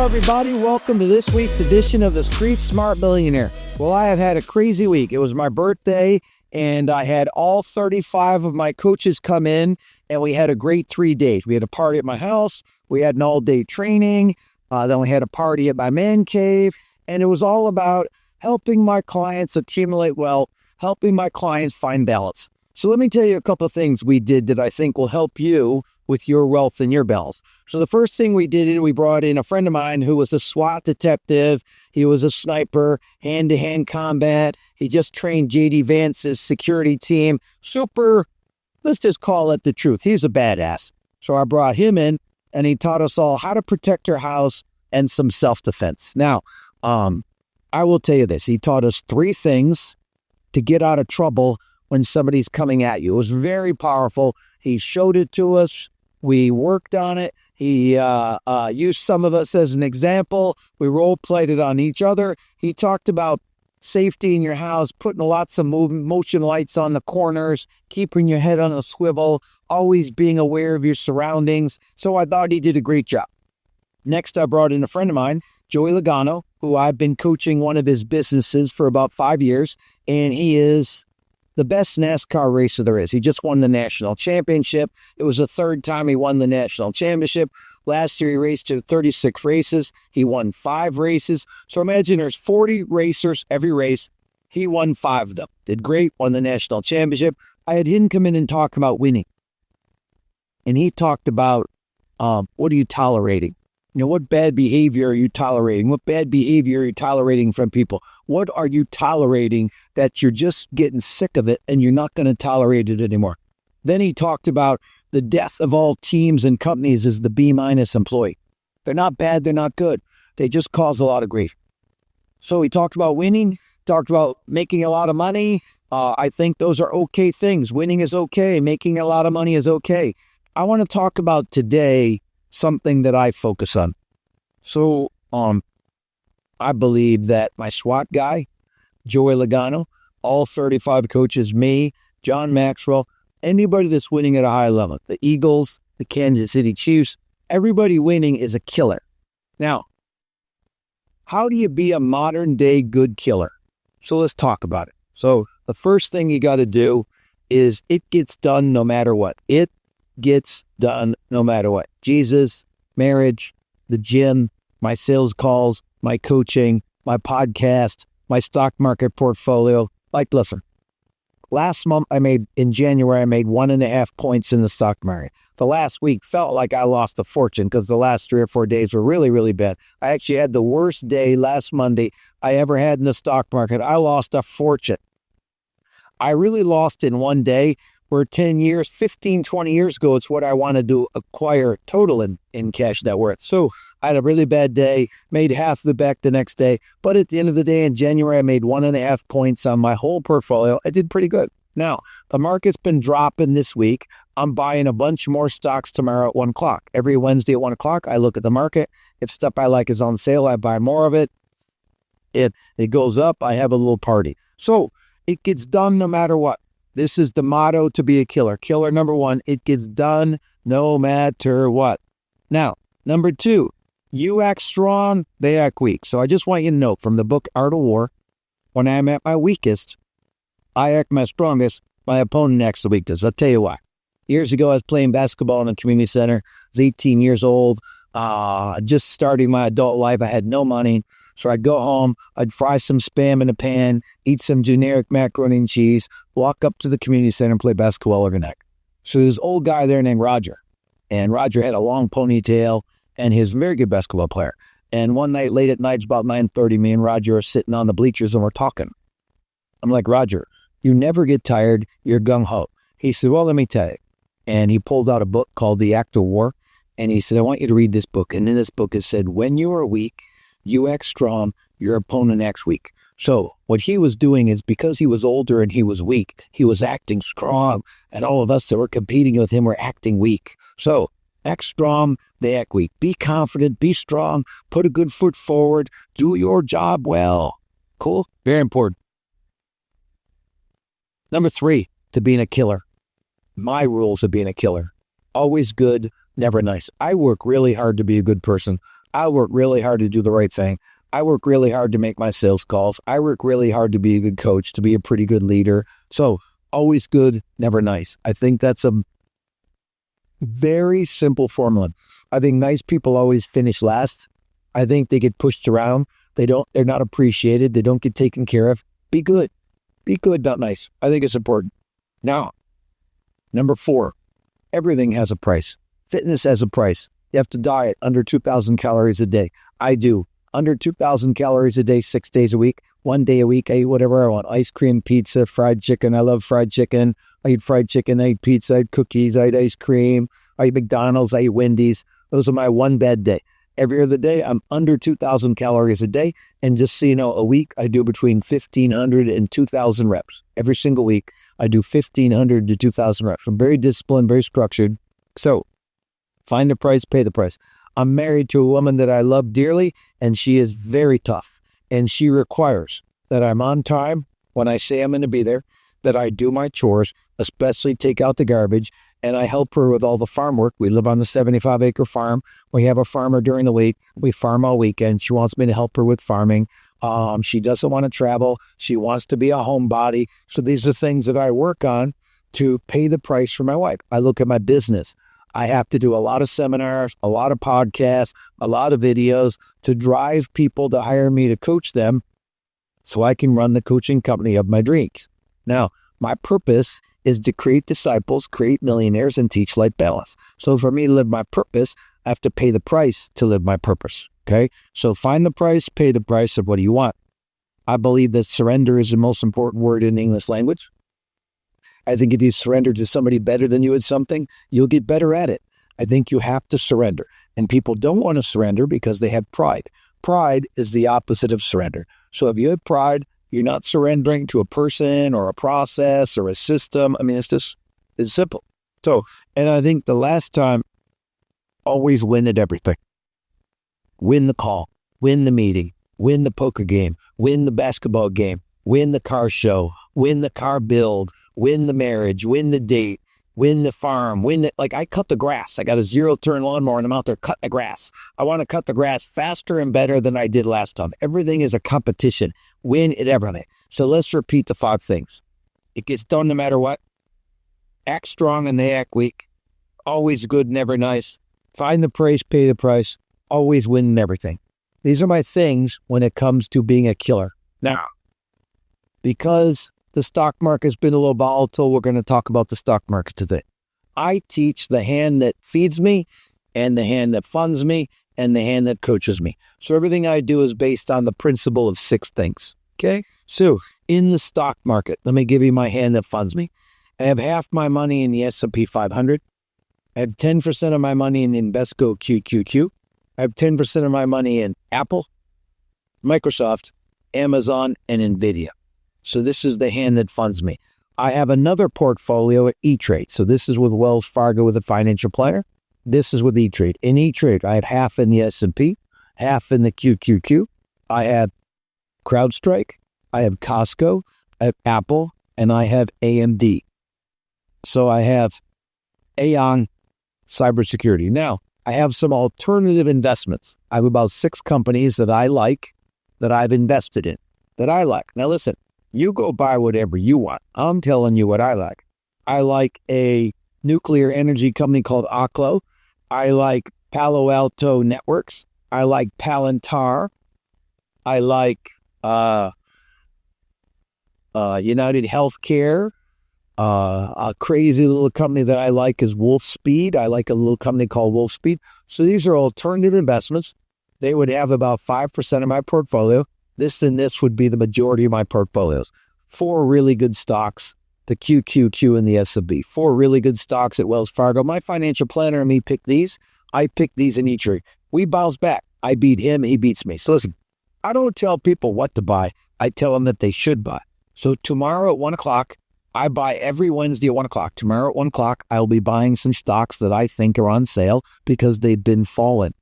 Hello, everybody. Welcome to this week's edition of the Street Smart Millionaire. Well, I have had a crazy week. It was my birthday, and I had all 35 of my coaches come in, and we had a great 3 days. We had a party at my house. We had an all-day training. Then we had a party at my man cave, and it was all about helping my clients accumulate wealth, helping my clients find balance. So let me tell you a couple of things we did that I think will help you with your wealth and your balance. So the first thing we did, we brought in a friend of mine who was a SWAT detective. He was a sniper, hand-to-hand combat. He just trained J.D. Vance's security team. Super, let's just call it the truth. He's a badass. So I brought him in, and he taught us all how to protect our house and some self-defense. Now, I will tell you this. He taught us 3 things to get out of trouble when somebody's coming at you. It was very powerful. He showed it to us. We worked on it. He used some of us as an example. We role-played it on each other. He talked about safety in your house, putting lots of motion lights on the corners, keeping your head on a swivel, always being aware of your surroundings. So I thought he did a great job. Next, I brought in a friend of mine, Joey Logano, who I've been coaching one of his businesses for about 5 years, and he is the best NASCAR racer there is. He just won the national championship. It was the 3rd time he won the national championship. Last year, he raced to 36 races. He won 5 races. So imagine there's 40 racers every race. He won 5 of them. Did great, won the national championship. I had him come in and talk about winning. And he talked about, what are you tolerating? You know, what bad behavior are you tolerating? What bad behavior are you tolerating from people? What are you tolerating that you're just getting sick of it and you're not going to tolerate it anymore? Then he talked about the death of all teams and companies is the B- employee. They're not bad, they're not good. They just cause a lot of grief. So he talked about winning, talked about making a lot of money. I think those are okay things. Winning is okay. Making a lot of money is okay. I want to talk about today something that I focus on. So, I believe that my SWAT guy, Joey Logano, all 35 coaches, me, John Maxwell, anybody that's winning at a high level, the Eagles, the Kansas City Chiefs, everybody winning is a killer. Now, how do you be a modern day good killer? So let's talk about it. So the first thing you got to do is it gets done no matter what. It gets done no matter what. Jesus, marriage, the gym, my sales calls, my coaching, my podcast, my stock market portfolio. Like, listen, last month in January, I made 1.5 points in the stock market. The last week felt like I lost a fortune because the last 3 or 4 days were really, really bad. I actually had the worst day last Monday I ever had in the stock market. I lost a fortune. I really lost in one day, where 10 years, 15, 20 years ago, it's what I wanted to acquire total in cash net worth. So I had a really bad day, made half the back the next day. But at the end of the day, in January, I made 1.5 points on my whole portfolio. I did pretty good. Now, the market's been dropping this week. I'm buying a bunch more stocks tomorrow at 1 o'clock. Every Wednesday at 1 o'clock, I look at the market. If stuff I like is on sale, I buy more of it. It goes up, I have a little party. So it gets done no matter what. This is the motto to be a killer. Killer number 1, it gets done no matter what. Now, number 2, you act strong, they act weak. So I just want you to know from the book Art of War, when I'm at my weakest, I act my strongest, my opponent acts the weakest. I'll tell you why. Years ago, I was playing basketball in a community center. I was 18 years old. Just starting my adult life. I had no money. So I'd go home, I'd fry some Spam in a pan, eat some generic macaroni and cheese, walk up to the community center and play basketball every night. So there's this old guy there named Roger. And Roger had a long ponytail and he was a very good basketball player. And one night, late at night, it's about 9:30, me and Roger are sitting on the bleachers and we're talking. I'm like, Roger, you never get tired. You're gung-ho. He said, well, let me tell you. And he pulled out a book called The Act of War. And he said, I want you to read this book. And in this book, it said, when you are weak, you act strong, your opponent acts weak. So what he was doing is because he was older and he was weak, he was acting strong. And all of us that were competing with him were acting weak. So act strong, they act weak. Be confident, be strong, put a good foot forward, do your job well. Cool? Very important. Number 3, to being a killer. My rules of being a killer. Always good, never nice. I work really hard to be a good person. I work really hard to do the right thing. I work really hard to make my sales calls. I work really hard to be a good coach, to be a pretty good leader. So always good, never nice. I think that's a very simple formula. I think nice people always finish last. I think they get pushed around. They're not appreciated. They don't get taken care of. Be good. Be good, not nice. I think it's important. Now, number 4, everything has a price. Fitness has a price. You have to diet under 2,000 calories a day. I do. Under 2,000 calories a day, 6 days a week. 1 day a week, I eat whatever I want. Ice cream, pizza, fried chicken. I love fried chicken. I eat fried chicken. I eat pizza. I eat cookies. I eat ice cream. I eat McDonald's. I eat Wendy's. Those are my one bad day. Every other day, I'm under 2,000 calories a day. And just so you know, a week, I do between 1,500 and 2,000 reps. Every single week, I do 1,500 to 2,000 reps. I'm very disciplined, very structured. So find the price, pay the price. I'm married to a woman that I love dearly, and she is very tough. And she requires that I'm on time when I say I'm going to be there, that I do my chores, especially take out the garbage, and I help her with all the farm work. We live on the 75-acre farm. We have a farmer during the week. We farm all weekend. She wants me to help her with farming. She doesn't want to travel. She wants to be a homebody. So these are things that I work on to pay the price for my wife. I look at my business. I have to do a lot of seminars, a lot of podcasts, a lot of videos to drive people to hire me to coach them so I can run the coaching company of my dreams. Now, my purpose is to create disciples, create millionaires, and teach life balance. So for me to live my purpose, I have to pay the price to live my purpose. Okay? So find the price, pay the price of what do you want. I believe that surrender is the most important word in the English language. I think if you surrender to somebody better than you at something, you'll get better at it. I think you have to surrender. And people don't want to surrender because they have pride. Pride is the opposite of surrender. So if you have pride, you're not surrendering to a person or a process or a system. I mean, it's simple. So, and I think the last time, always win at everything. Win the call, win the meeting, win the poker game, win the basketball game, win the car show, win the car build, win the marriage, win the date, win the farm, I cut the grass. I got a 0-turn lawnmower and I'm out there cutting the grass. I want to cut the grass faster and better than I did last time. Everything is a competition. Win at everything. So let's repeat the 5 things. It gets done no matter what. Act strong and they act weak. Always good, never nice. Find the price, pay the price. Always win in everything. These are my things when it comes to being a killer. Now, because the stock market's been a little volatile, we're going to talk about the stock market today. I teach the hand that feeds me and the hand that funds me and the hand that coaches me. So everything I do is based on the principle of 6 things. Okay? So in the stock market, let me give you my hand that funds me. I have half my money in the S&P 500. I have 10% of my money in the Invesco QQQ. I have 10% of my money in Apple, Microsoft, Amazon, and NVIDIA. So this is the hand that funds me. I have another portfolio at E-Trade. So this is with Wells Fargo with a financial planner. This is with E-Trade. In E-Trade, I have half in the S&P, half in the QQQ. I have CrowdStrike. I have Costco. I have Apple. And I have AMD. So I have Aon Cybersecurity. Now, I have some alternative investments. I have about 6 companies that I like, that I've invested in, that I like. Now listen. You go buy whatever you want. I'm telling you what I like. I like a nuclear energy company called Oklo. I like Palo Alto Networks. I like Palantir. I like United Healthcare. A crazy little company that I like is Wolfspeed. I like a little company called Wolfspeed. So these are alternative investments. They would have about 5% of my portfolio. This and this would be the majority of my portfolios. 4 really good stocks, the QQQ and the S&P. 4 really good stocks at Wells Fargo. My financial planner and me pick these. I pick these in each area. We bounce back. I beat him. He beats me. So listen, I don't tell people what to buy. I tell them that they should buy. So tomorrow at 1 o'clock, I buy every Wednesday at 1 o'clock. Tomorrow at 1 o'clock, I'll be buying some stocks that I think are on sale because they've been fallen.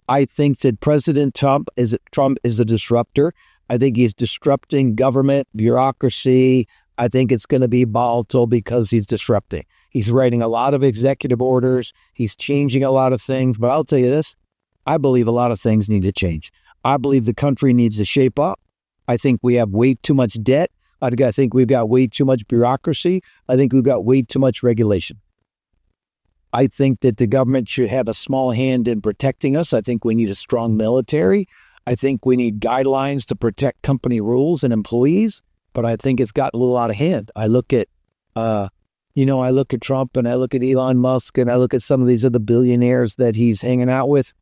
I think that President Trump is a disruptor. I think he's disrupting government, bureaucracy. I think it's going to be volatile because he's disrupting. He's writing a lot of executive orders. He's changing a lot of things. But I'll tell you this, I believe a lot of things need to change. I believe the country needs to shape up. I think we have way too much debt. I think we've got way too much bureaucracy. I think we've got way too much regulation. I think that the government should have a small hand in protecting us. I think we need a strong military. I think we need guidelines to protect company rules and employees. But I think it's gotten a little out of hand. I look at, I look at Trump and I look at Elon Musk and I look at some of these other billionaires that he's hanging out with.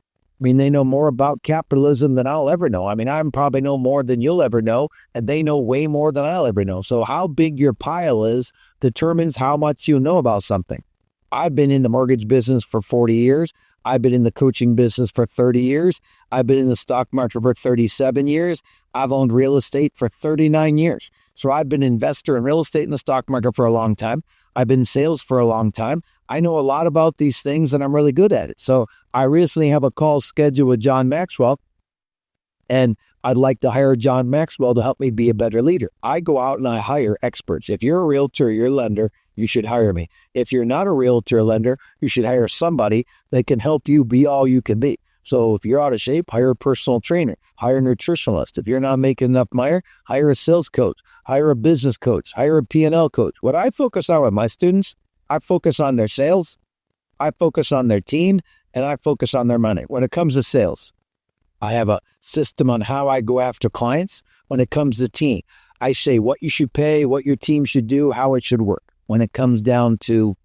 I mean, they know more about capitalism than I'll ever know. I mean, I probably know more than you'll ever know, and they know way more than I'll ever know. So how big your pile is determines how much you know about something. I've been in the mortgage business for 40 years. I've been in the coaching business for 30 years. I've been in the stock market for 37 years. I've owned real estate for 39 years. So I've been an investor in real estate and the stock market for a long time. I've been in sales for a long time. I know a lot about these things and I'm really good at it. So I recently have a call scheduled with John Maxwell, and I'd like to hire John Maxwell to help me be a better leader. I go out and I hire experts. If you're a realtor, you're a lender, you should hire me. If you're not a realtor or lender, you should hire somebody that can help you be all you can be. So if you're out of shape, hire a personal trainer, hire a nutritionalist. If you're not making enough money, hire a sales coach, hire a business coach, hire a P&L coach. What I focus on with my students, I focus on their sales, I focus on their team, and I focus on their money. When it comes to sales, I have a system on how I go after clients. When it comes to team, I say what you should pay, what your team should do, how it should work. When it comes down to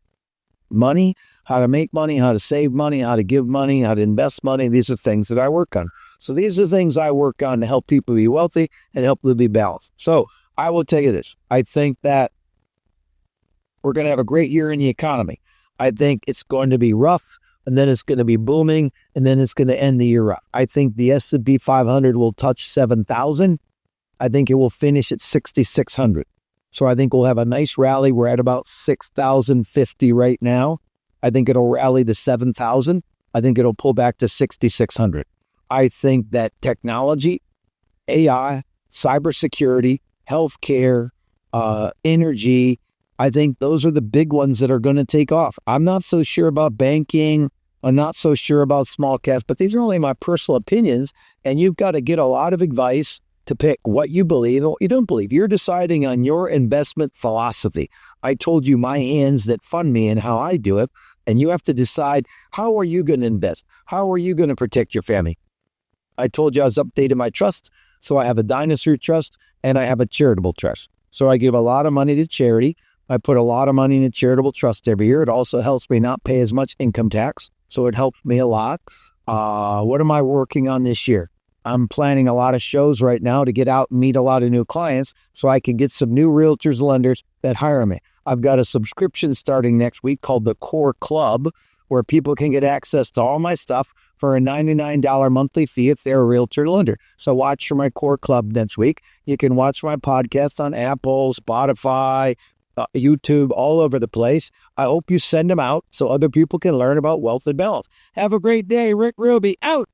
money, how to make money, how to save money, how to give money, how to invest money, these are things that I work on. So these are things I work on to help people be wealthy and help them be balanced. So I will tell you this. I think that we're going to have a great year in the economy. I think it's going to be rough, and then it's going to be booming, and then it's going to end the year rough. I think the S&P 500 will touch 7,000. I think it will finish at 6,600. So I think we'll have a nice rally. We're at about 6,050 right now. I think it'll rally to 7,000. I think it'll pull back to 6,600. I think that technology, AI, cybersecurity, healthcare, energy, I think those are the big ones that are going to take off. I'm not so sure about banking. I'm not so sure about small caps, but these are only my personal opinions. And you've got to get a lot of advice to pick what you believe and what you don't believe. You're deciding on your investment philosophy. I told you my hands that fund me and how I do it. And you have to decide, how are you going to invest? How are you going to protect your family? I told you I was updating my trust. So I have a dinosaur trust and I have a charitable trust. So I give a lot of money to charity. I put a lot of money in a charitable trust every year. It also helps me not pay as much income tax. So it helps me a lot. What am I working on this year? I'm planning a lot of shows right now to get out and meet a lot of new clients so I can get some new realtors, lenders that hire me. I've got a subscription starting next week called the Core Club, where people can get access to all my stuff for a $99 monthly fee if they're a realtor lender. So watch for my Core Club next week. You can watch my podcast on Apple, Spotify, YouTube, all over the place. I hope you send them out so other people can learn about wealth and balance. Have a great day. Rick Ruby, out.